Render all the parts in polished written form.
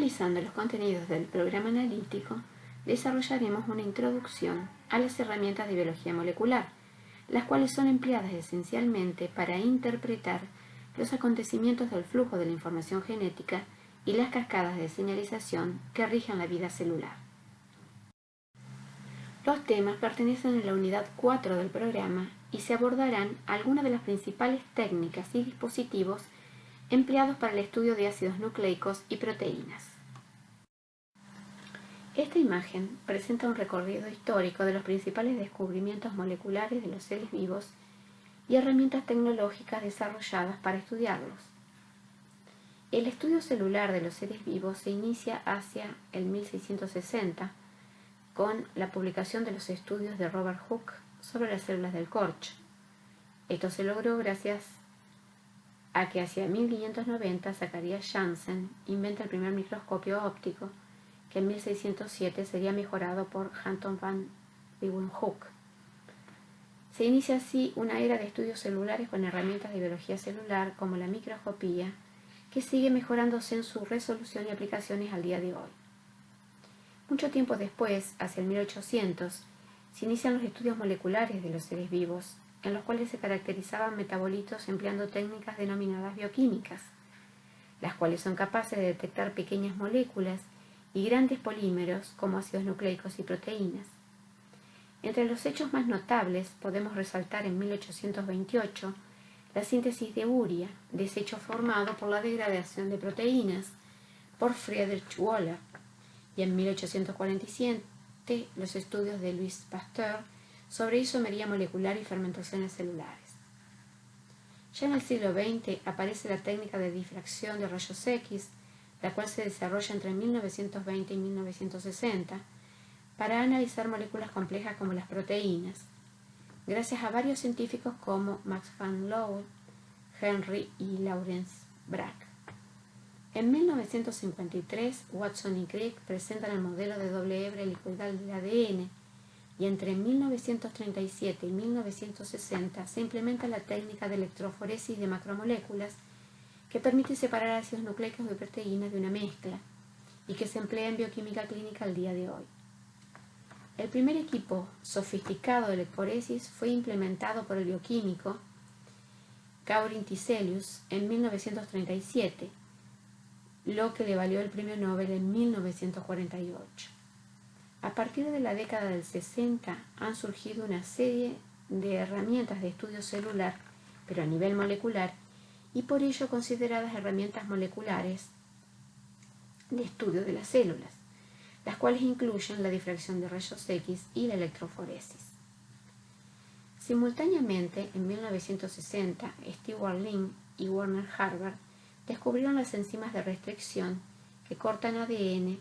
Analizando los contenidos del programa analítico, desarrollaremos una introducción a las herramientas de biología molecular, las cuales son empleadas esencialmente para interpretar los acontecimientos del flujo de la información genética y las cascadas de señalización que rigen la vida celular. Los temas pertenecen a la unidad 4 del programa y se abordarán algunas de las principales técnicas y dispositivos empleados para el estudio de ácidos nucleicos y proteínas. Esta imagen presenta un recorrido histórico de los principales descubrimientos moleculares de los seres vivos y herramientas tecnológicas desarrolladas para estudiarlos. El estudio celular de los seres vivos se inicia hacia el 1660 con la publicación de los estudios de Robert Hooke sobre las células del corcho. Esto se logró gracias a que hacia 1590 Zacharias Janssen inventa el primer microscopio óptico, que en 1607 sería mejorado por Anton van Leeuwenhoek. Se inicia así una era de estudios celulares con herramientas de biología celular como la microscopía, que sigue mejorándose en su resolución y aplicaciones al día de hoy. Mucho tiempo después, hacia el 1800, se inician los estudios moleculares de los seres vivos, en los cuales se caracterizaban metabolitos empleando técnicas denominadas bioquímicas, las cuales son capaces de detectar pequeñas moléculas y grandes polímeros como ácidos nucleicos y proteínas. Entre los hechos más notables podemos resaltar en 1828 la síntesis de urea, desecho formado por la degradación de proteínas, por Friedrich Wöhler, y en 1847 los estudios de Louis Pasteur sobre isomería molecular y fermentaciones celulares. Ya en el siglo XX aparece la técnica de difracción de rayos X, la cual se desarrolla entre 1920 y 1960 para analizar moléculas complejas como las proteínas, gracias a varios científicos como Max van Loon, Henry y Lawrence Bragg. En 1953, Watson y Crick presentan el modelo de doble hebra helicoidal del ADN, y entre 1937 y 1960 se implementa la técnica de electroforesis de macromoléculas, que permite separar ácidos nucleicos de proteínas de una mezcla y que se emplea en bioquímica clínica al día de hoy. El primer equipo sofisticado de electroforesis fue implementado por el bioquímico Kaurin Tiselius en 1937, lo que le valió el premio Nobel en 1948. A partir de la década del 60 han surgido una serie de herramientas de estudio celular, pero a nivel molecular, y por ello consideradas herramientas moleculares de estudio de las células, las cuales incluyen la difracción de rayos X y la electroforesis. Simultáneamente, en 1960, Stewart Lin y Werner Harvard descubrieron las enzimas de restricción que cortan ADN,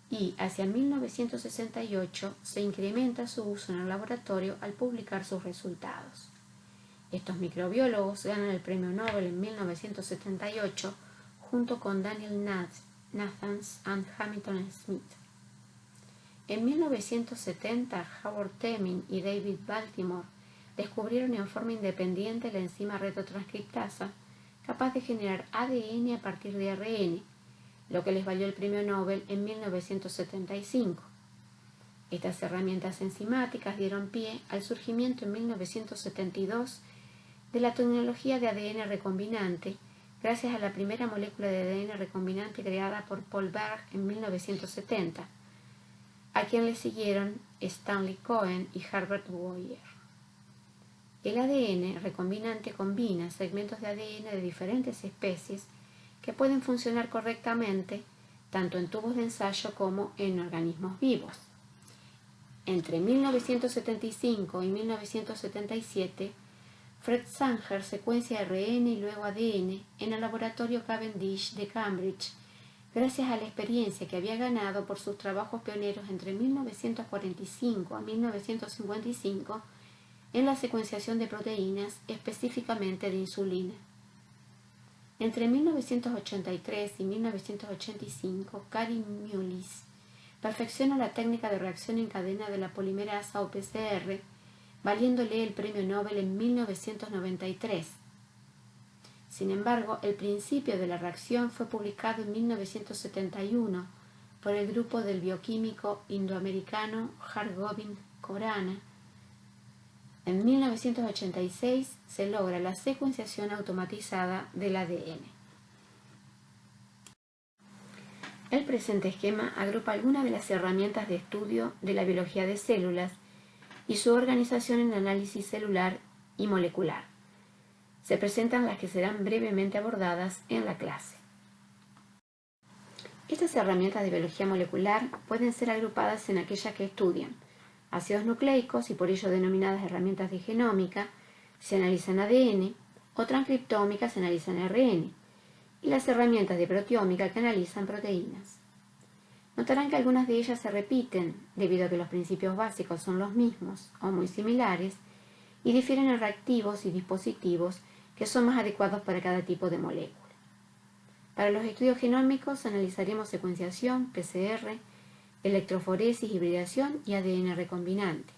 y hacia 1968 se incrementa su uso en el laboratorio al publicar sus resultados. Estos microbiólogos ganan el premio Nobel en 1978 junto con Daniel Nathans y Hamilton Smith. En 1970, Howard Temin y David Baltimore descubrieron en forma independiente la enzima retrotranscriptasa, capaz de generar ADN a partir de ARN, lo que les valió el premio Nobel en 1975. Estas herramientas enzimáticas dieron pie al surgimiento en 1972 de la tecnología de ADN recombinante, gracias a la primera molécula de ADN recombinante creada por Paul Berg en 1970, a quien le siguieron Stanley Cohen y Herbert Boyer. El ADN recombinante combina segmentos de ADN de diferentes especies que pueden funcionar correctamente tanto en tubos de ensayo como en organismos vivos. Entre 1975 y 1977, Fred Sanger secuencia ARN y luego ADN en el laboratorio Cavendish de Cambridge, gracias a la experiencia que había ganado por sus trabajos pioneros entre 1945 a 1955 en la secuenciación de proteínas, específicamente de insulina. Entre 1983 y 1985, Karin Mullis perfecciona la técnica de reacción en cadena de la polimerasa o PCR, valiéndole el premio Nobel en 1993. Sin embargo, el principio de la reacción fue publicado en 1971 por el grupo del bioquímico indoamericano Hargobind Khorana. En 1986 se logra la secuenciación automatizada del ADN. El presente esquema agrupa algunas de las herramientas de estudio de la biología de células y su organización en análisis celular y molecular. Se presentan las que serán brevemente abordadas en la clase. Estas herramientas de biología molecular pueden ser agrupadas en aquellas que estudian ácidos nucleicos y por ello denominadas herramientas de genómica, se analizan ADN, o transcriptómicas se analizan ARN, y las herramientas de proteómica que analizan proteínas. Notarán que algunas de ellas se repiten, debido a que los principios básicos son los mismos o muy similares, y difieren en reactivos y dispositivos que son más adecuados para cada tipo de molécula. Para los estudios genómicos analizaremos secuenciación, PCR, electroforesis, hibridación y ADN recombinante.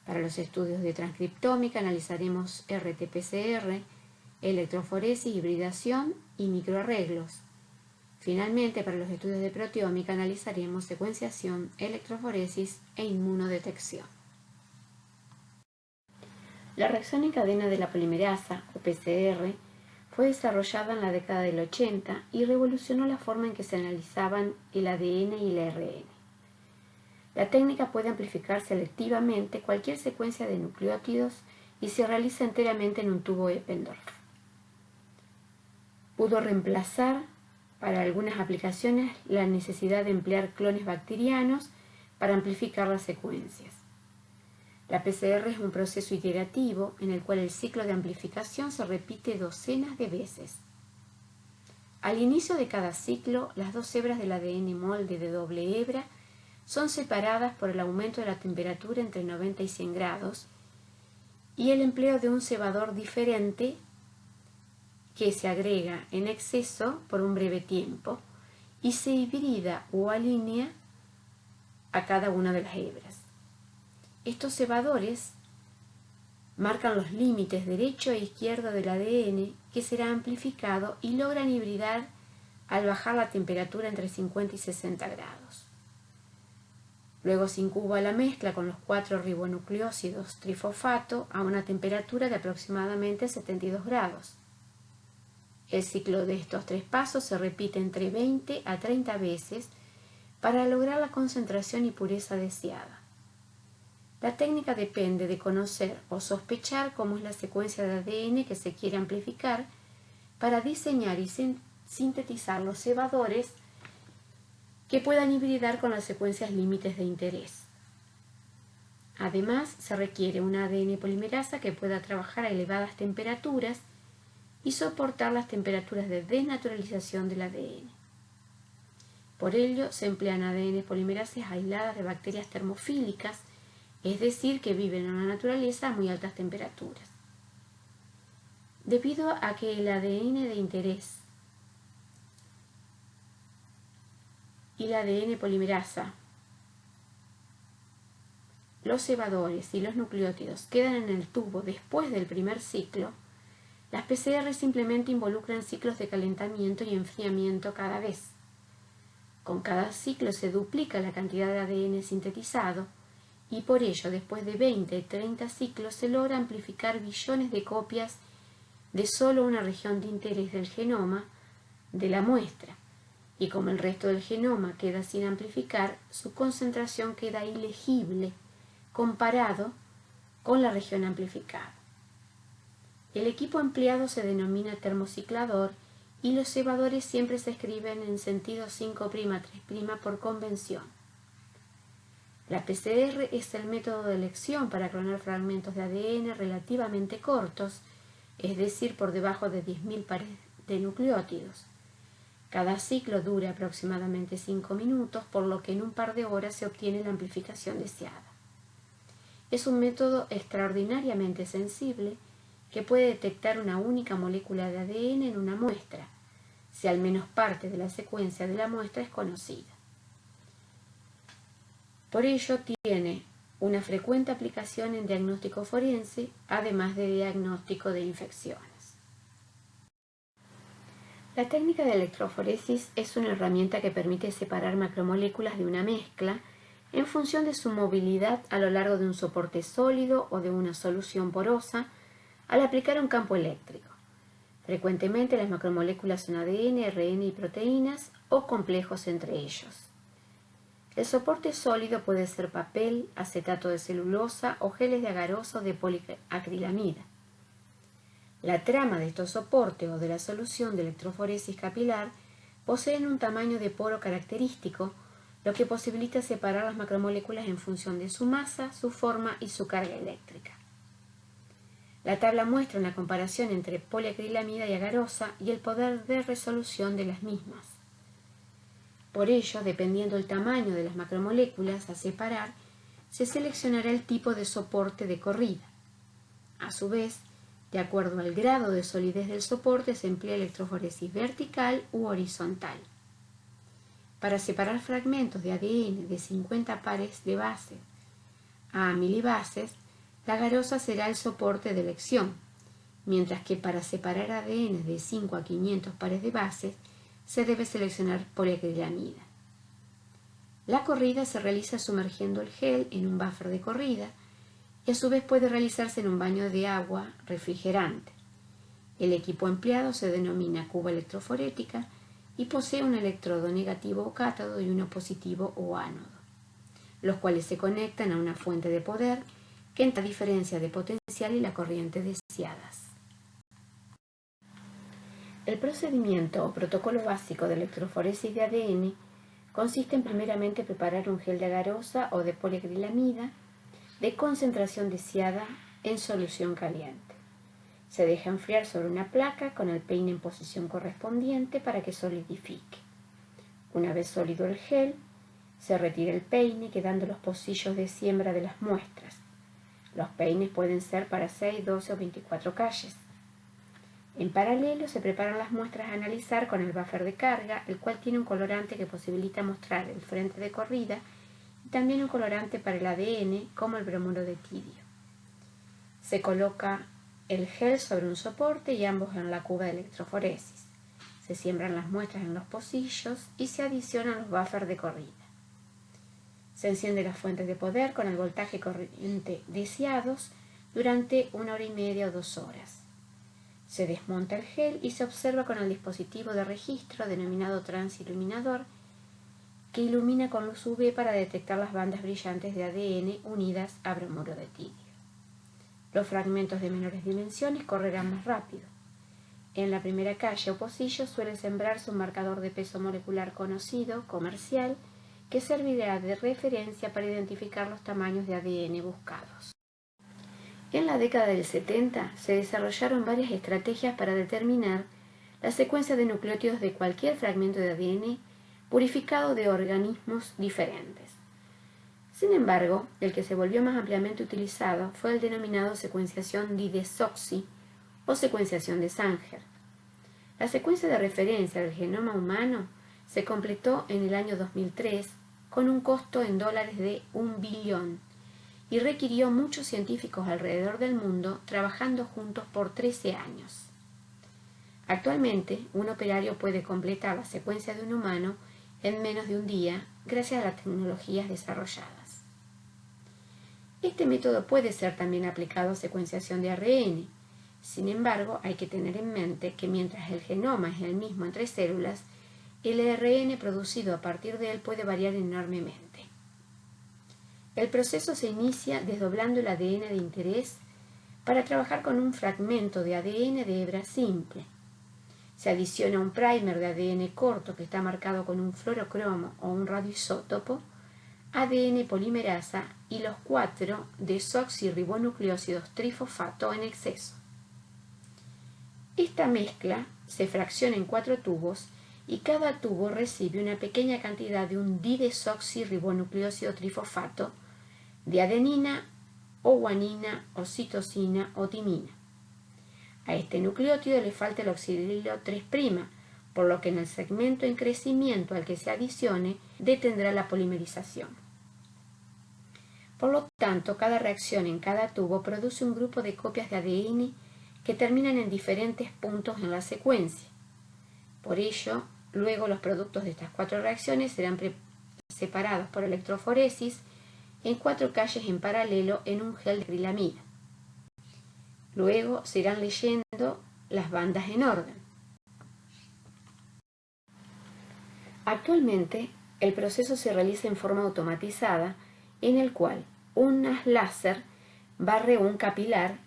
Para los estudios de transcriptómica analizaremos RT-PCR, electroforesis, hibridación y microarreglos. Finalmente, para los estudios de proteómica analizaremos secuenciación, electroforesis e inmunodetección. La reacción en cadena de la polimerasa, o PCR, fue desarrollada en la década del 80 y revolucionó la forma en que se analizaban el ADN y el ARN. La técnica puede amplificar selectivamente cualquier secuencia de nucleótidos y se realiza enteramente en un tubo Eppendorf. Pudo reemplazar para algunas aplicaciones la necesidad de emplear clones bacterianos para amplificar las secuencias. La PCR es un proceso iterativo en el cual el ciclo de amplificación se repite docenas de veces. Al inicio de cada ciclo, las dos hebras del ADN molde de doble hebra son separadas por el aumento de la temperatura entre 90 y 100 grados y el empleo de un cebador diferente que se agrega en exceso por un breve tiempo y se hibrida o alinea a cada una de las hebras. Estos cebadores marcan los límites derecho e izquierdo del ADN que será amplificado y logran hibridar al bajar la temperatura entre 50 y 60 grados. Luego se incuba la mezcla con los 4 ribonucleósidos trifosfato a una temperatura de aproximadamente 72 grados. El ciclo de estos 3 pasos se repite entre 20 a 30 veces para lograr la concentración y pureza deseada. La técnica depende de conocer o sospechar cómo es la secuencia de ADN que se quiere amplificar para diseñar y sintetizar los cebadores que puedan hibridar con las secuencias límites de interés. Además, se requiere una ADN polimerasa que pueda trabajar a elevadas temperaturas y soportar las temperaturas de desnaturalización del ADN. Por ello, se emplean ADN polimerasas aisladas de bacterias termofílicas, es decir, que viven en la naturaleza a muy altas temperaturas. Debido a que el ADN de interés y la ADN polimerasa, los cebadores y los nucleótidos quedan en el tubo después del primer ciclo, las PCR simplemente involucran ciclos de calentamiento y enfriamiento cada vez. Con cada ciclo se duplica la cantidad de ADN sintetizado y por ello después de 20 y 30 ciclos se logra amplificar billones de copias de solo una región de interés del genoma de la muestra. Y como el resto del genoma queda sin amplificar, su concentración queda ilegible comparado con la región amplificada. El equipo empleado se denomina termociclador y los cebadores siempre se escriben en sentido 5'3' por convención. La PCR es el método de elección para clonar fragmentos de ADN relativamente cortos, es decir, por debajo de 10.000 pares de nucleótidos. Cada ciclo dura aproximadamente 5 minutos, por lo que en un par de horas se obtiene la amplificación deseada. Es un método extraordinariamente sensible que puede detectar una única molécula de ADN en una muestra, si al menos parte de la secuencia de la muestra es conocida. Por ello tiene una frecuente aplicación en diagnóstico forense, además de diagnóstico de infecciones. La técnica de electroforesis es una herramienta que permite separar macromoléculas de una mezcla en función de su movilidad a lo largo de un soporte sólido o de una solución porosa al aplicar un campo eléctrico. Frecuentemente las macromoléculas son ADN, RN y proteínas o complejos entre ellos. El soporte sólido puede ser papel, acetato de celulosa o geles de agarosa o de poliacrilamida. La trama de estos soportes o de la solución de electroforesis capilar poseen un tamaño de poro característico, lo que posibilita separar las macromoléculas en función de su masa, su forma y su carga eléctrica. La tabla muestra una comparación entre poliacrilamida y agarosa y el poder de resolución de las mismas. Por ello, dependiendo del tamaño de las macromoléculas a separar, se seleccionará el tipo de soporte de corrida. A su vez, de acuerdo al grado de solidez del soporte, se emplea electroforesis vertical u horizontal. Para separar fragmentos de ADN de 50 pares de bases a milibases, la agarosa será el soporte de elección, mientras que para separar ADN de 5 a 500 pares de bases, se debe seleccionar poliacrilamida. La corrida se realiza sumergiendo el gel en un buffer de corrida y a su vez puede realizarse en un baño de agua refrigerante. El equipo empleado se denomina cuba electroforética y posee un electrodo negativo o cátodo y uno positivo o ánodo, los cuales se conectan a una fuente de poder que entra la diferencia de potencial y la corriente deseadas. El procedimiento o protocolo básico de electroforesis de ADN consiste en primeramente preparar un gel de agarosa o de poliacrilamida de concentración deseada en solución caliente. Se deja enfriar sobre una placa con el peine en posición correspondiente para que solidifique. Una vez sólido el gel, se retira el peine quedando los pocillos de siembra de las muestras. Los peines pueden ser para 6, 12 o 24 calles. En paralelo se preparan las muestras a analizar con el buffer de carga, el cual tiene un colorante que posibilita mostrar el frente de corrida y también un colorante para el ADN como el bromuro de tirio. Se coloca el gel sobre un soporte y ambos en la cuba de electroforesis. Se siembran las muestras en los pocillos y se adicionan los buffers de corrida. Se enciende las fuentes de poder con el voltaje y corriente deseados durante 1 hora y media o 2 horas. Se desmonta el gel y se observa con el dispositivo de registro denominado transiluminador que ilumina con luz UV para detectar las bandas brillantes de ADN unidas a bromuro de tirio. Los fragmentos de menores dimensiones correrán más rápido. En la primera calle o pocillo suele sembrarse un marcador de peso molecular conocido, comercial, que servirá de referencia para identificar los tamaños de ADN buscados. En la década del 70 se desarrollaron varias estrategias para determinar la secuencia de nucleótidos de cualquier fragmento de ADN purificado de organismos diferentes. Sin embargo, el que se volvió más ampliamente utilizado fue el denominado secuenciación didesoxi o secuenciación de Sanger. La secuencia de referencia del genoma humano se completó en el año 2003 con un costo en dólares de $1 billón y requirió muchos científicos alrededor del mundo trabajando juntos por 13 años. Actualmente, un operario puede completar la secuencia de un humano en menos de un día gracias a las tecnologías desarrolladas. Este método puede ser también aplicado a secuenciación de ARN. Sin embargo, hay que tener en mente que mientras el genoma es el mismo entre células, el ARN producido a partir de él puede variar enormemente. El proceso se inicia desdoblando el ADN de interés para trabajar con un fragmento de ADN de hebra simple. Se adiciona un primer de ADN corto que está marcado con un fluorocromo o un radioisótopo, ADN polimerasa y los 4 desoxirribonucleósidos trifosfato en exceso. Esta mezcla se fracciona en 4 tubos y cada tubo recibe una pequeña cantidad de un didesoxirribonucleósido trifosfato de adenina o guanina o citosina o timina. A este nucleótido le falta el oxidrilo 3', por lo que en el segmento en crecimiento al que se adicione detendrá la polimerización. Por lo tanto, cada reacción en cada tubo produce un grupo de copias de ADN que terminan en diferentes puntos en la secuencia. Por ello, luego los productos de estas 4 reacciones serán separados por electroforesis en 4 calles en paralelo en un gel de acrilamida. Luego se irán leyendo las bandas en orden. Actualmente, el proceso se realiza en forma automatizada, en el cual un haz láser barre un capilar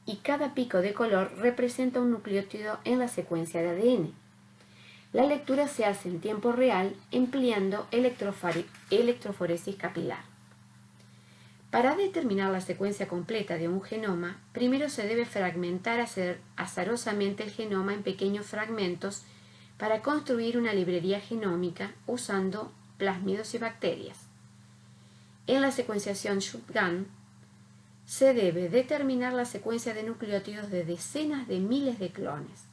y cada pico de color representa un nucleótido en la secuencia de ADN. La lectura se hace en tiempo real empleando electroforesis capilar. Para determinar la secuencia completa de un genoma, primero se debe fragmentar azarosamente el genoma en pequeños fragmentos para construir una librería genómica usando plásmidos y bacterias. En la secuenciación shotgun, se debe determinar la secuencia de nucleótidos de decenas de miles de clones.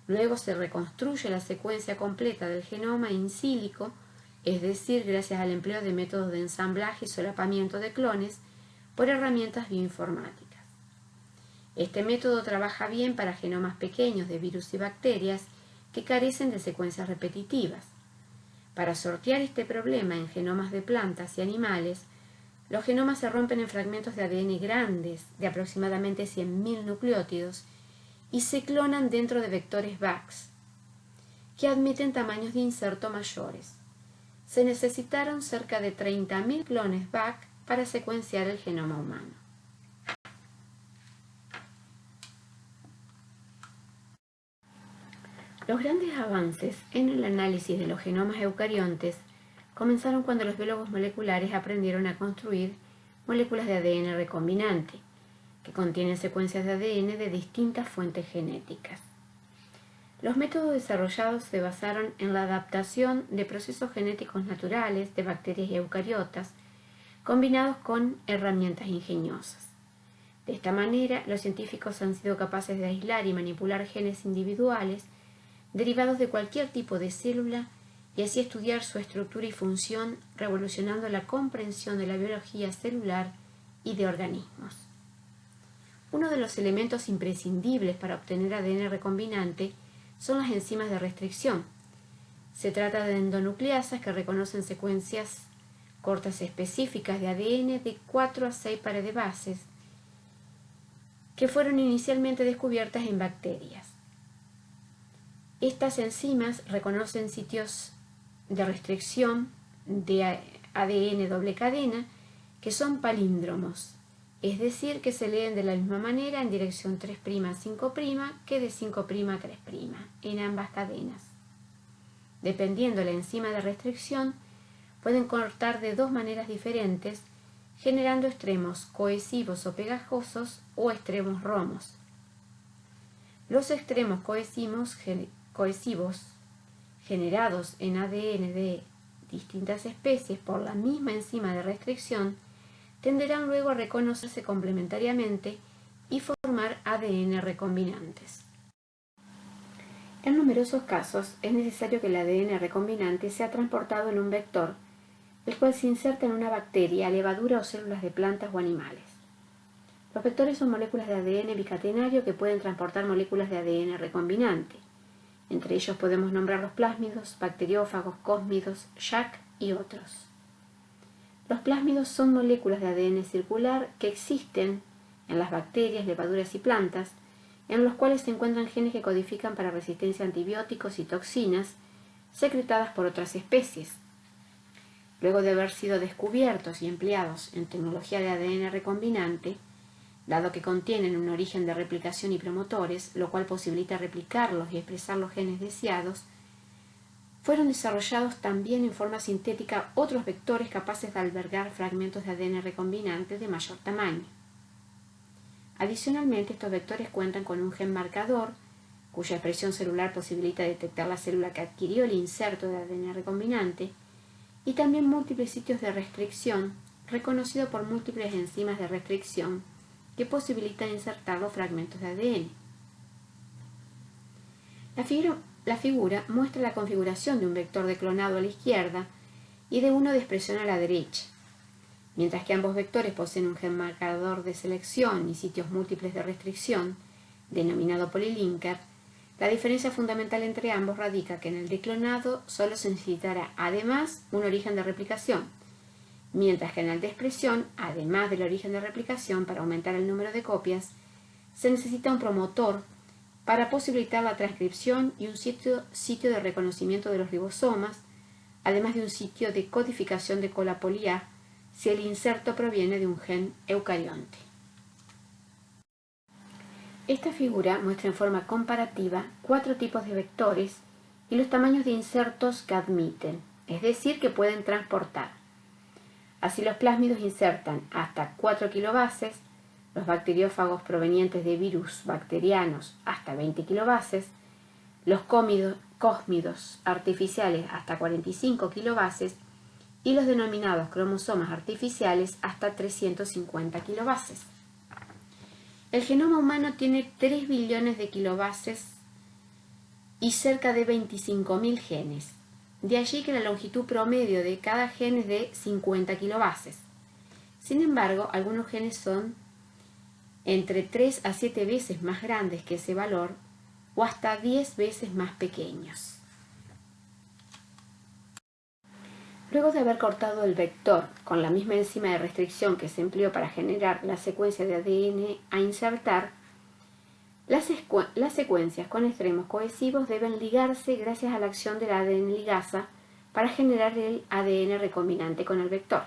Luego se reconstruye la secuencia completa del genoma in silico, es decir, gracias al empleo de métodos de ensamblaje y solapamiento de clones por herramientas bioinformáticas. Este método trabaja bien para genomas pequeños de virus y bacterias que carecen de secuencias repetitivas. Para sortear este problema en genomas de plantas y animales, los genomas se rompen en fragmentos de ADN grandes, de aproximadamente 100.000 nucleótidos, y se clonan dentro de vectores BACS, que admiten tamaños de inserto mayores. Se necesitaron cerca de 30.000 clones BAC para secuenciar el genoma humano. Los grandes avances en el análisis de los genomas eucariontes comenzaron cuando los biólogos moleculares aprendieron a construir moléculas de ADN recombinante, que contienen secuencias de ADN de distintas fuentes genéticas. Los métodos desarrollados se basaron en la adaptación de procesos genéticos naturales de bacterias y eucariotas, combinados con herramientas ingeniosas. De esta manera, los científicos han sido capaces de aislar y manipular genes individuales derivados de cualquier tipo de célula y así estudiar su estructura y función, revolucionando la comprensión de la biología celular y de organismos. Uno de los elementos imprescindibles para obtener ADN recombinante son las enzimas de restricción. Se trata de endonucleasas que reconocen secuencias cortas específicas de ADN de 4 a 6 pares de bases que fueron inicialmente descubiertas en bacterias. Estas enzimas reconocen sitios de restricción de ADN doble cadena que son palíndromos, es decir, que se leen de la misma manera en dirección 3' a 5' que de 5' a 3' en ambas cadenas. Dependiendo de la enzima de restricción, pueden cortar de 2 maneras diferentes, generando extremos cohesivos o pegajosos o extremos romos. Los extremos cohesivos generados en ADN de distintas especies por la misma enzima de restricción tenderán luego a reconocerse complementariamente y formar ADN recombinantes. En numerosos casos es necesario que el ADN recombinante sea transportado en un vector, el cual se inserta en una bacteria, levadura o células de plantas o animales. Los vectores son moléculas de ADN bicatenario que pueden transportar moléculas de ADN recombinante. Entre ellos podemos nombrar los plásmidos, bacteriófagos, cósmidos, YAC y otros. Los plásmidos son moléculas de ADN circular que existen en las bacterias, levaduras y plantas, en los cuales se encuentran genes que codifican para resistencia a antibióticos y toxinas secretadas por otras especies. Luego de haber sido descubiertos y empleados en tecnología de ADN recombinante, dado que contienen un origen de replicación y promotores, lo cual posibilita replicarlos y expresar los genes deseados, fueron desarrollados también en forma sintética otros vectores capaces de albergar fragmentos de ADN recombinantes de mayor tamaño. Adicionalmente, estos vectores cuentan con un gen marcador, cuya expresión celular posibilita detectar la célula que adquirió el inserto de ADN recombinante, y también múltiples sitios de restricción, reconocidos por múltiples enzimas de restricción, que posibilitan insertar los fragmentos de ADN. La figura muestra la configuración de un vector de clonado a la izquierda y de uno de expresión a la derecha. Mientras que ambos vectores poseen un gen marcador de selección y sitios múltiples de restricción, denominado polilinker, La diferencia fundamental entre ambos radica que en el de clonado solo se necesitará además un origen de replicación, mientras que en el de expresión, además del origen de replicación para aumentar el número de copias, se necesita un promotor para posibilitar la transcripción y un sitio de reconocimiento de los ribosomas, además de un sitio de codificación de cola poli A si el inserto proviene de un gen eucarionte. Esta figura muestra en forma comparativa 4 tipos de vectores y los tamaños de insertos que admiten, es decir, que pueden transportar. Así los plásmidos insertan hasta 4 kilobases, los bacteriófagos provenientes de virus bacterianos hasta 20 kilobases, los cósmidos artificiales hasta 45 kilobases y los denominados cromosomas artificiales hasta 350 kilobases. El genoma humano tiene 3 billones de kilobases y cerca de 25.000 genes. De allí que la longitud promedio de cada gen es de 50 kilobases. Sin embargo, algunos genes son entre 3 a 7 veces más grandes que ese valor o hasta 10 veces más pequeños. Luego de haber cortado el vector con la misma enzima de restricción que se empleó para generar la secuencia de ADN a insertar, las secuencias con extremos cohesivos deben ligarse gracias a la acción de la ADN ligasa para generar el ADN recombinante con el vector.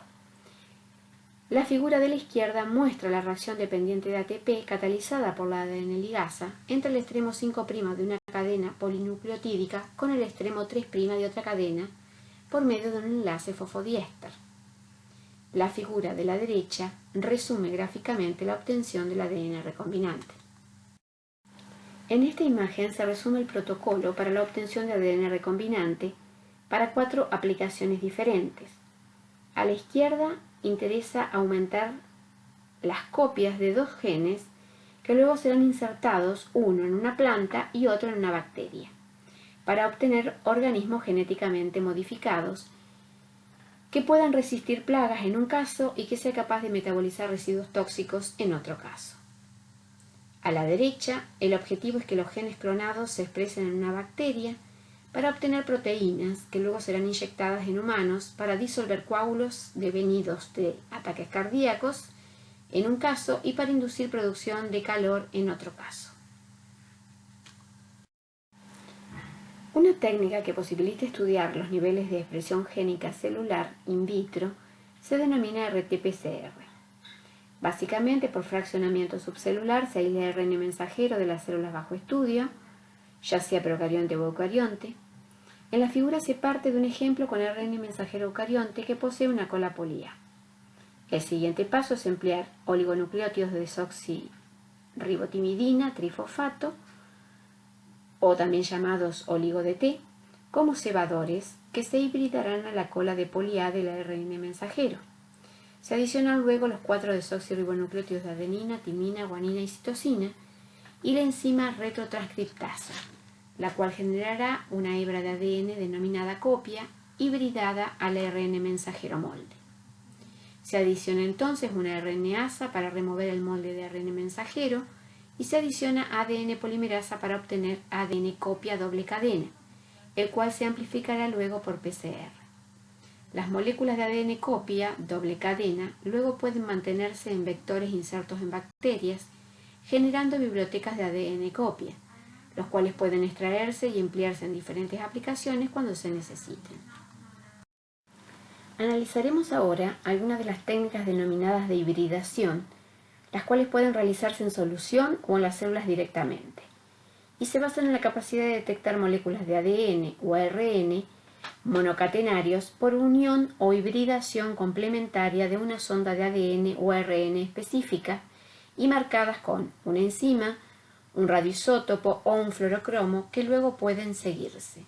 La figura de la izquierda muestra la reacción dependiente de ATP catalizada por la ADN ligasa entre el extremo 5' de una cadena polinucleotídica con el extremo 3' de otra cadena por medio de un enlace fosfodiéster. La figura de la derecha resume gráficamente la obtención del ADN recombinante. En esta imagen se resume el protocolo para la obtención de ADN recombinante para 4 aplicaciones diferentes. A la izquierda interesa aumentar las copias de 2 genes que luego serán insertados, uno en una planta y otro en una bacteria, para obtener organismos genéticamente modificados que puedan resistir plagas en un caso y que sea capaz de metabolizar residuos tóxicos en otro caso. A la derecha, el objetivo es que los genes clonados se expresen en una bacteria para obtener proteínas que luego serán inyectadas en humanos para disolver coágulos devenidos de ataques cardíacos en un caso y para inducir producción de calor en otro caso. Una técnica que posibilita estudiar los niveles de expresión génica celular in vitro se denomina RT-PCR. Básicamente, por fraccionamiento subcelular se aísla el ARN mensajero de las células bajo estudio, ya sea procarionte o eucarionte. En la figura se parte de un ejemplo con ARN mensajero eucarionte que posee una cola poli A. El siguiente paso es emplear oligonucleótidos de desoxirribotimidina trifosfato, o también llamados oligo-DT, como cebadores que se hibridarán a la cola de poli A del ARN mensajero. Se adicionan luego los 4 desoxirribonucleótidos de adenina, timina, guanina y citosina y la enzima retrotranscriptasa, la cual generará una hebra de ADN denominada copia hibridada al ARN mensajero molde. Se adiciona entonces una RNasa para remover el molde de ARN mensajero y se adiciona ADN polimerasa para obtener ADN copia doble cadena, el cual se amplificará luego por PCR. Las moléculas de ADN copia doble cadena luego pueden mantenerse en vectores insertos en bacterias, generando bibliotecas de ADN copia, los cuales pueden extraerse y emplearse en diferentes aplicaciones cuando se necesiten. Analizaremos ahora algunas de las técnicas denominadas de hibridación, las cuales pueden realizarse en solución o en las células directamente, y se basan en la capacidad de detectar moléculas de ADN o ARN monocatenarios por unión o hibridación complementaria de una sonda de ADN o ARN específica y marcadas con una enzima, un radioisótopo o un fluorocromo que luego pueden seguirse.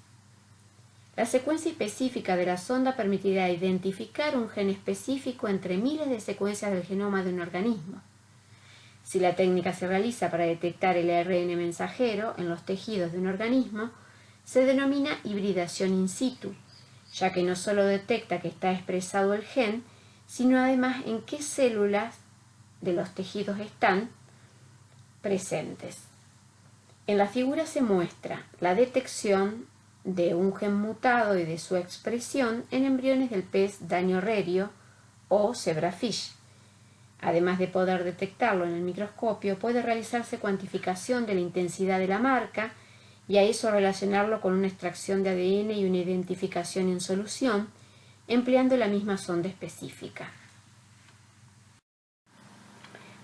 La secuencia específica de la sonda permitirá identificar un gen específico entre miles de secuencias del genoma de un organismo. Si la técnica se realiza para detectar el ARN mensajero en los tejidos de un organismo, se denomina hibridación in situ, ya que no solo detecta que está expresado el gen, sino además en qué células de los tejidos están presentes. En la figura se muestra la detección de un gen mutado y de su expresión en embriones del pez daño rerio o zebrafish. Además de poder detectarlo en el microscopio, puede realizarse cuantificación de la intensidad de la marca y a eso relacionarlo con una extracción de ADN y una identificación en solución, empleando la misma sonda específica.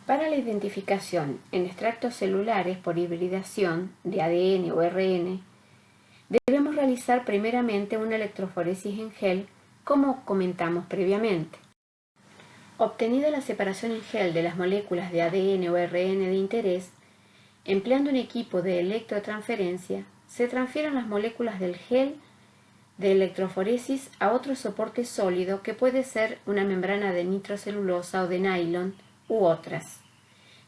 Para la identificación en extractos celulares por hibridación de ADN o RN, debemos realizar primeramente una electroforesis en gel, como comentamos previamente. Obtenida la separación en gel de las moléculas de ADN o RN de interés, empleando un equipo de electrotransferencia, se transfieren las moléculas del gel de electroforesis a otro soporte sólido que puede ser una membrana de nitrocelulosa o de nylon u otras.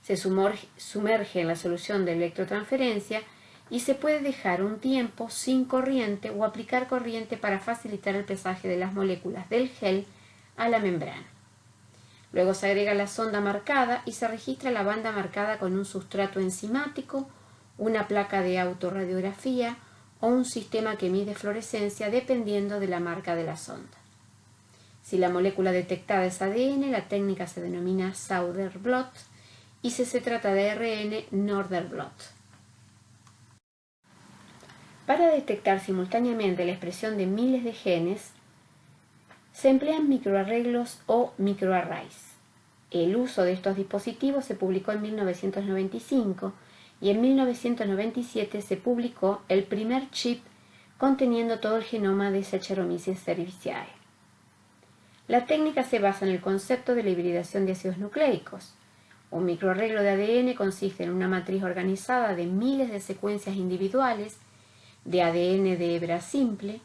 Se sumerge en la solución de electrotransferencia y se puede dejar un tiempo sin corriente o aplicar corriente para facilitar el pesaje de las moléculas del gel a la membrana. Luego se agrega la sonda marcada y se registra la banda marcada con un sustrato enzimático, una placa de autorradiografía o un sistema que mide fluorescencia dependiendo de la marca de la sonda. Si la molécula detectada es ADN, la técnica se denomina Sauer-Blot y si se trata de RN, Norder-Blot. Para detectar simultáneamente la expresión de miles de genes, se emplean microarreglos o microarrays. El uso de estos dispositivos se publicó en 1995 y en 1997 se publicó el primer chip conteniendo todo el genoma de Saccharomyces cerevisiae. La técnica se basa en el concepto de la hibridación de ácidos nucleicos. Un microarreglo de ADN consiste en una matriz organizada de miles de secuencias individuales de ADN de hebra simple,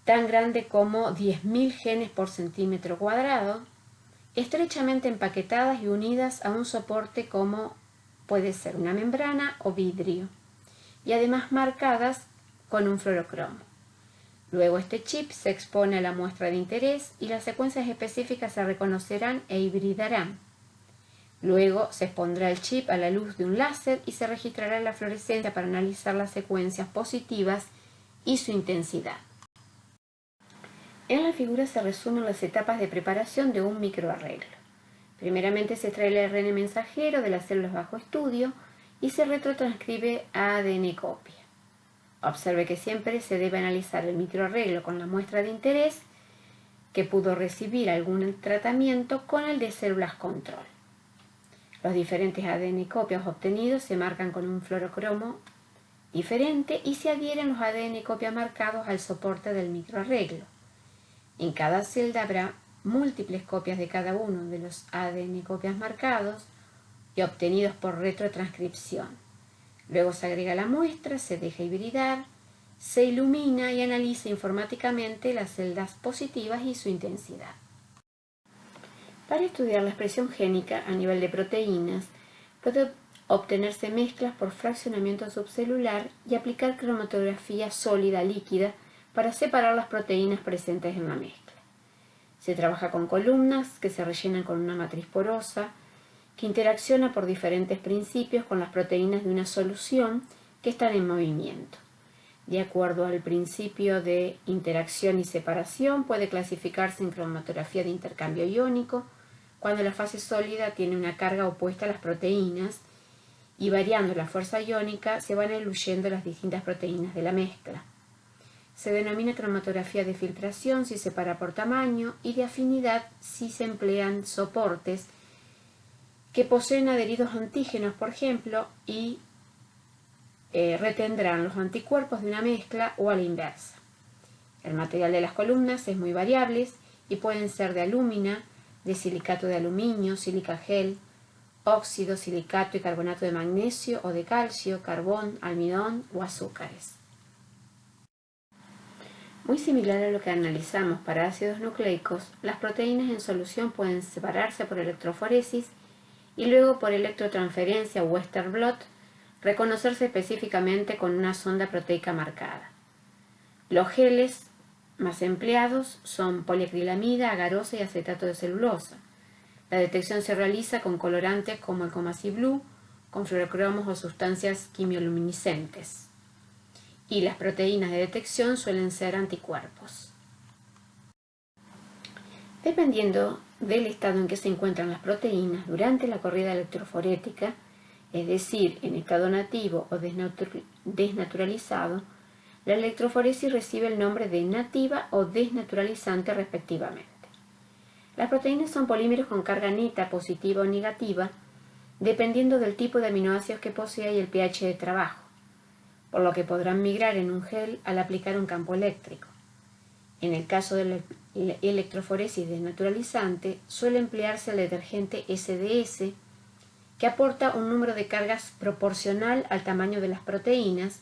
tan grande como 10.000 genes por centímetro cuadrado, estrechamente empaquetadas y unidas a un soporte como puede ser una membrana o vidrio, y además marcadas con un fluorocromo. Luego este chip se expone a la muestra de interés y las secuencias específicas se reconocerán e hibridarán. Luego se expondrá el chip a la luz de un láser y se registrará la fluorescencia para analizar las secuencias positivas y su intensidad. En la figura se resumen las etapas de preparación de un microarreglo. Primeramente se extrae el ARN mensajero de las células bajo estudio y se retrotranscribe a ADN copia. Observe que siempre se debe analizar el microarreglo con la muestra de interés que pudo recibir algún tratamiento con el de células control. Los diferentes ADN copias obtenidos se marcan con un fluorocromo diferente y se adhieren los ADN copia marcados al soporte del microarreglo. En cada celda habrá múltiples copias de cada uno de los ADN copias marcados y obtenidos por retrotranscripción. Luego se agrega la muestra, se deja hibridar, se ilumina y analiza informáticamente las celdas positivas y su intensidad. Para estudiar la expresión génica a nivel de proteínas, puede obtenerse mezclas por fraccionamiento subcelular y aplicar cromatografía sólida líquida para separar las proteínas presentes en la mezcla. Se trabaja con columnas que se rellenan con una matriz porosa que interacciona por diferentes principios con las proteínas de una solución que están en movimiento. De acuerdo al principio de interacción y separación, puede clasificarse en cromatografía de intercambio iónico, cuando la fase sólida tiene una carga opuesta a las proteínas, y variando la fuerza iónica se van diluyendo las distintas proteínas de la mezcla. Se denomina cromatografía de filtración si se separa por tamaño y de afinidad si se emplean soportes que poseen adheridos antígenos, por ejemplo, y retendrán los anticuerpos de una mezcla o a la inversa. El material de las columnas es muy variable y pueden ser de alúmina, de silicato de aluminio, sílica gel, óxido, silicato y carbonato de magnesio o de calcio, carbón, almidón o azúcares. Muy similar a lo que analizamos para ácidos nucleicos, las proteínas en solución pueden separarse por electroforesis y luego por electrotransferencia o Western blot reconocerse específicamente con una sonda proteica marcada. Los geles más empleados son poliacrilamida, agarosa y acetato de celulosa. La detección se realiza con colorantes como el Comacid Blue con fluorocromos o sustancias quimioluminiscentes. Y las proteínas de detección suelen ser anticuerpos. Dependiendo del estado en que se encuentran las proteínas durante la corrida electroforética, es decir, en estado nativo o desnaturalizado, la electroforesis recibe el nombre de nativa o desnaturalizante respectivamente. Las proteínas son polímeros con carga neta positiva o negativa, dependiendo del tipo de aminoácidos que posea y el pH de trabajo, por lo que podrán migrar en un gel al aplicar un campo eléctrico. En el caso de la electroforesis desnaturalizante, suele emplearse el detergente SDS, que aporta un número de cargas proporcional al tamaño de las proteínas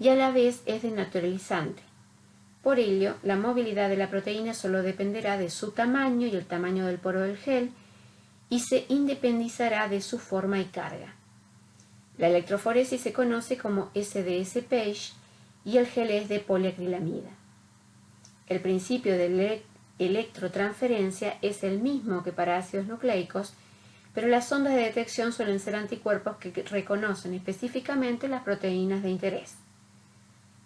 y a la vez es desnaturalizante. Por ello, la movilidad de la proteína solo dependerá de su tamaño y el tamaño del poro del gel y se independizará de su forma y carga. La electroforesis se conoce como SDS-PAGE y el gel es de poliacrilamida. El principio de electrotransferencia es el mismo que para ácidos nucleicos, pero las ondas de detección suelen ser anticuerpos que reconocen específicamente las proteínas de interés.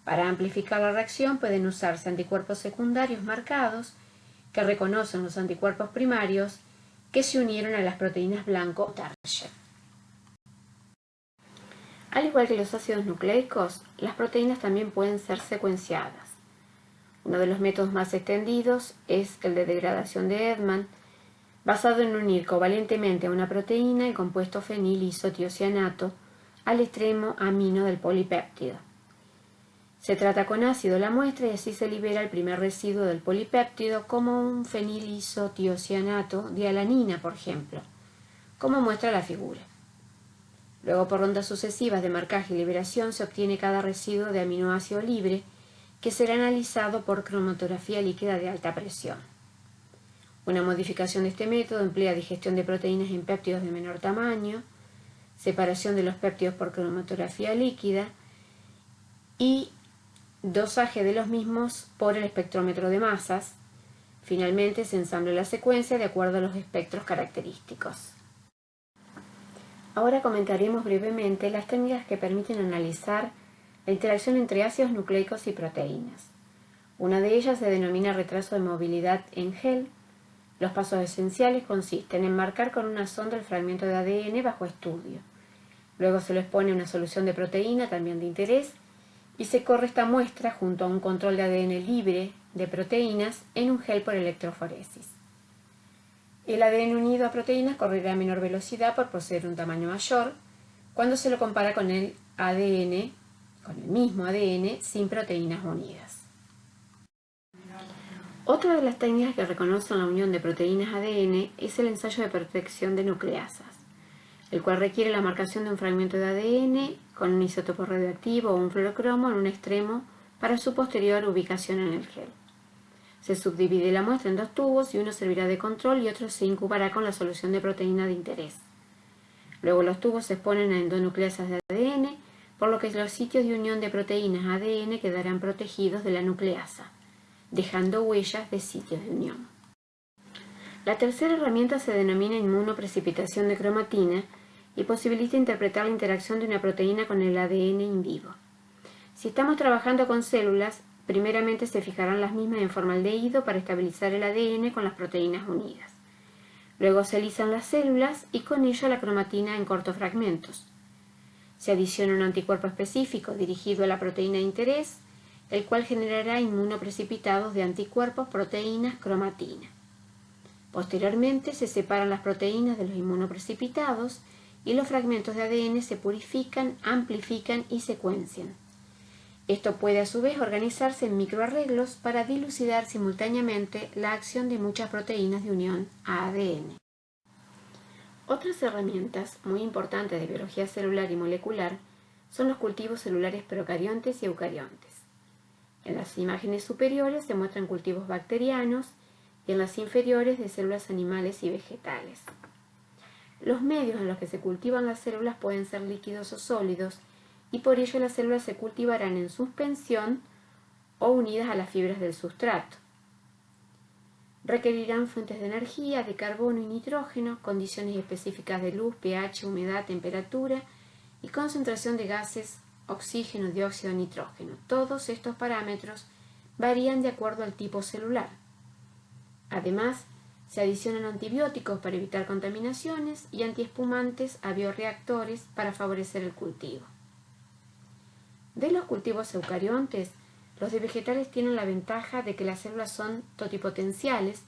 Para amplificar la reacción pueden usarse anticuerpos secundarios marcados que reconocen los anticuerpos primarios que se unieron a las proteínas blanco o target. Al igual que los ácidos nucleicos, las proteínas también pueden ser secuenciadas. Uno de los métodos más extendidos es el de degradación de Edman, basado en unir covalentemente a una proteína el compuesto fenilisotiocianato al extremo amino del polipéptido. Se trata con ácido la muestra y así se libera el primer residuo del polipéptido como un fenilisotiocianato de alanina, por ejemplo, como muestra la figura. Luego, por rondas sucesivas de marcaje y liberación, se obtiene cada residuo de aminoácido libre que será analizado por cromatografía líquida de alta presión. Una modificación de este método emplea digestión de proteínas en péptidos de menor tamaño, separación de los péptidos por cromatografía líquida y dosaje de los mismos por el espectrómetro de masas. Finalmente se ensambla la secuencia de acuerdo a los espectros característicos. Ahora comentaremos brevemente las técnicas que permiten analizar la interacción entre ácidos nucleicos y proteínas. Una de ellas se denomina retraso de movilidad en gel. Los pasos esenciales consisten en marcar con una sonda el fragmento de ADN bajo estudio. Luego se lo expone a una solución de proteína también de interés y se corre esta muestra junto a un control de ADN libre de proteínas en un gel por electroforesis. El ADN unido a proteínas correrá a menor velocidad por poseer un tamaño mayor cuando se lo compara con el mismo ADN sin proteínas unidas. Otra de las técnicas que reconocen la unión de proteínas ADN es el ensayo de protección de nucleasas, el cual requiere la marcación de un fragmento de ADN con un isótopo radioactivo o un fluorocromo en un extremo para su posterior ubicación en el gel. Se subdivide la muestra en dos tubos y uno servirá de control y otro se incubará con la solución de proteína de interés. Luego los tubos se exponen a endonucleasas de ADN, por lo que los sitios de unión de proteínas ADN quedarán protegidos de la nucleasa, dejando huellas de sitios de unión. La tercera herramienta se denomina inmunoprecipitación de cromatina y posibilita interpretar la interacción de una proteína con el ADN in vivo. Si estamos trabajando con células, primeramente se fijarán las mismas en formaldehído para estabilizar el ADN con las proteínas unidas. Luego se alisan las células y con ello la cromatina en cortos fragmentos. Se adiciona un anticuerpo específico dirigido a la proteína de interés, el cual generará inmunoprecipitados de anticuerpos, proteínas, cromatina. Posteriormente se separan las proteínas de los inmunoprecipitados y los fragmentos de ADN se purifican, amplifican y secuencian. Esto puede a su vez organizarse en microarreglos para dilucidar simultáneamente la acción de muchas proteínas de unión a ADN. Otras herramientas muy importantes de biología celular y molecular son los cultivos celulares procariontes y eucariontes. En las imágenes superiores se muestran cultivos bacterianos y en las inferiores de células animales y vegetales. Los medios en los que se cultivan las células pueden ser líquidos o sólidos y por ello las células se cultivarán en suspensión o unidas a las fibras del sustrato. Requerirán fuentes de energía, de carbono y nitrógeno, condiciones específicas de luz, pH, humedad, temperatura y concentración de gases, oxígeno, dióxido de nitrógeno. Todos estos parámetros varían de acuerdo al tipo celular. Además, se adicionan antibióticos para evitar contaminaciones y antiespumantes a bioreactores para favorecer el cultivo. De los cultivos eucariontes, los de vegetales tienen la ventaja de que las células son totipotenciales,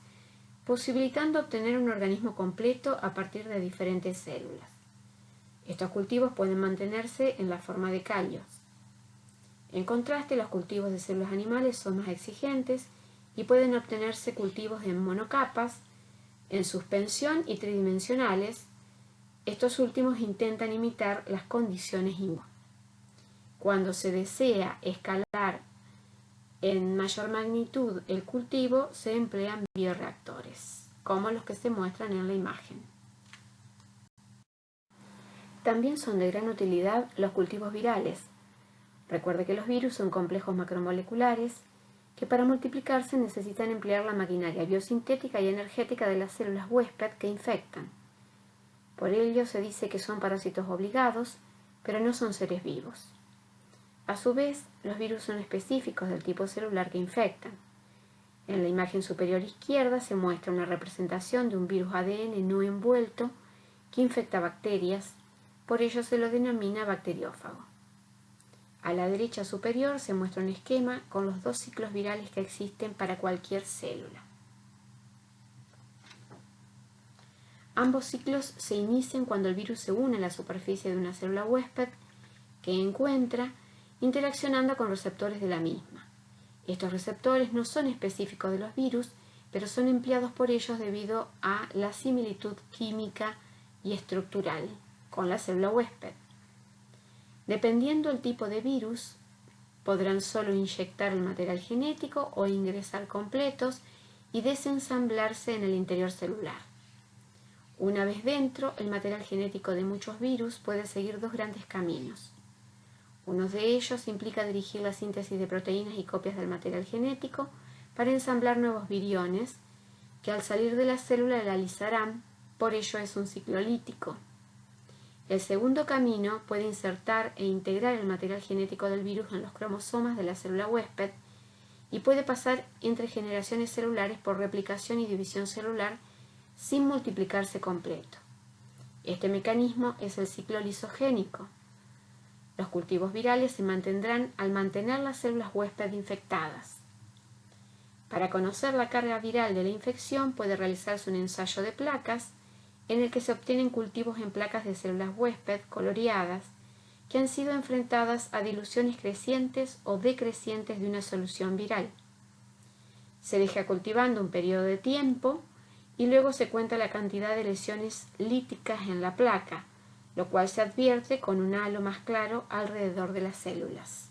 posibilitando obtener un organismo completo a partir de diferentes células. Estos cultivos pueden mantenerse en la forma de calios. En contraste, los cultivos de células animales son más exigentes y pueden obtenerse cultivos en monocapas, en suspensión y tridimensionales. Estos últimos intentan imitar las condiciones in vivo. Cuando se desea escalar en mayor magnitud el cultivo, se emplean bioreactores, como los que se muestran en la imagen. También son de gran utilidad los cultivos virales. Recuerde que los virus son complejos macromoleculares que para multiplicarse necesitan emplear la maquinaria biosintética y energética de las células huésped que infectan. Por ello se dice que son parásitos obligados, pero no son seres vivos. A su vez, los virus son específicos del tipo celular que infectan. En la imagen superior izquierda se muestra una representación de un virus ADN no envuelto que infecta bacterias, por ello se lo denomina bacteriófago. A la derecha superior se muestra un esquema con los dos ciclos virales que existen para cualquier célula. Ambos ciclos se inician cuando el virus se une a la superficie de una célula huésped que encuentra, interaccionando con receptores de la misma. Estos receptores no son específicos de los virus, pero son empleados por ellos debido a la similitud química y estructural con la célula huésped. Dependiendo del tipo de virus, podrán solo inyectar el material genético o ingresar completos y desensamblarse en el interior celular. Una vez dentro, el material genético de muchos virus puede seguir dos grandes caminos. Uno de ellos implica dirigir la síntesis de proteínas y copias del material genético para ensamblar nuevos viriones que al salir de la célula la alisarán, por ello es un ciclo lítico. El segundo camino puede insertar e integrar el material genético del virus en los cromosomas de la célula huésped y puede pasar entre generaciones celulares por replicación y división celular sin multiplicarse completo. Este mecanismo es el ciclo lisogénico. Los cultivos virales se mantendrán al mantener las células huésped infectadas. Para conocer la carga viral de la infección puede realizarse un ensayo de placas en el que se obtienen cultivos en placas de células huésped coloreadas que han sido enfrentadas a diluciones crecientes o decrecientes de una solución viral. Se deja cultivando un periodo de tiempo y luego se cuenta la cantidad de lesiones líticas en la placa, lo cual se advierte con un halo más claro alrededor de las células.